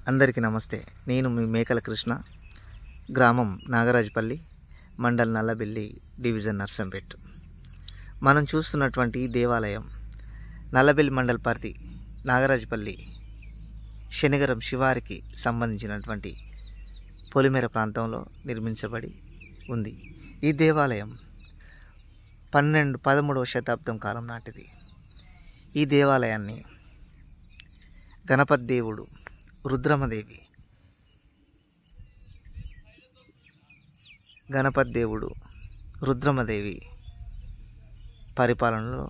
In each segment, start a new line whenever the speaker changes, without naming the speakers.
అందరికీ నమస్తే. నేను మీ మేకల కృష్ణ. గ్రామం నాగరాజపల్లి, మండల్ నల్లబెల్లి, డివిజన్ నర్సంపేట్. మనం చూస్తున్నటువంటి ఈ దేవాలయం నల్లబెల్లి మండల్ పరిధి నాగరాజపల్లి శనిగరం శివారికి సంబంధించినటువంటి పొలిమేర ప్రాంతంలో నిర్మించబడి ఉంది. ఈ దేవాలయం 13వ శతాబ్దం కాలం నాటిది. ఈ దేవాలయాన్ని గణపతి దేవుడు, రుద్రమదేవి, రుద్రమదేవి పరిపాలనలో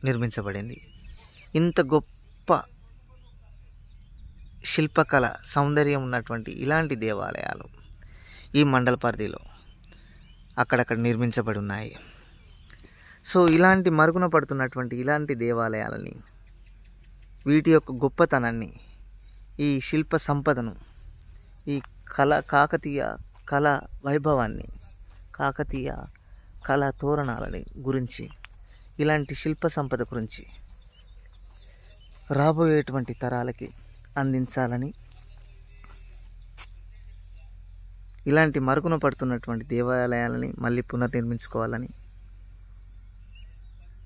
నిర్మించబడింది. ఇంత గొప్ప శిల్పకళ సౌందర్యం ఉన్నటువంటి ఇలాంటి దేవాలయాలు ఈ మండల పరిధిలో అక్కడక్కడ నిర్మించబడి ఉన్నాయి. సో ఇలాంటి మరుగున పడుతున్నటువంటి ఇలాంటి దేవాలయాలని, వీటి యొక్క గొప్పతనాన్ని, ఈ శిల్ప సంపదను, ఈ కాకతీయ కళ వైభవాన్ని, కాకతీయ కళా తోరణాలని గురించి, ఇలాంటి శిల్ప సంపద గురించి రాబోయేటువంటి తరాలకి అందించాలని, ఇలాంటి మరుగున పడుతున్నటువంటి దేవాలయాలని మళ్ళీ పునర్నిర్మించుకోవాలని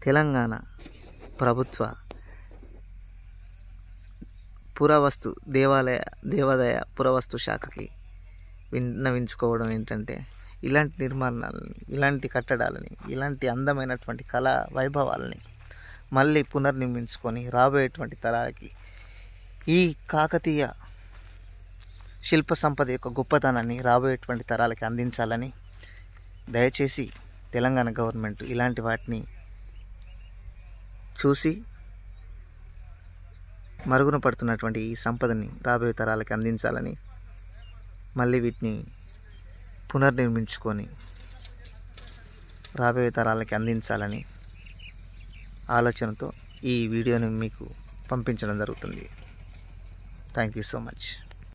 తెలంగాణ ప్రభుత్వ పురావస్తు దేవాదాయ పురావస్తు శాఖకి విన్నవించుకోవడం ఏంటంటే, ఇలాంటి నిర్మాణాలని, ఇలాంటి కట్టడాలని, ఇలాంటి అందమైనటువంటి కళా వైభవాలని మళ్ళీ పునర్నిర్మించుకొని రాబోయేటువంటి తరాలకి ఈ కాకతీయ శిల్ప సంపద యొక్క గొప్పతనాన్ని రాబోయేటువంటి తరాలకి అందించాలని దయచేసి తెలంగాణ గవర్నమెంట్ ఇలాంటి వాటిని చూసి మరుగున పడుతున్నటువంటి ఈ సంపదని రాబోయే తరాలకి అందించాలని, మళ్ళీ వీటిని పునర్నిర్మించుకొని రాబోయే తరాలకి అందించాలని ఆలోచనతో ఈ వీడియోని మీకు పంపించడం జరుగుతుంది. Thank you so much.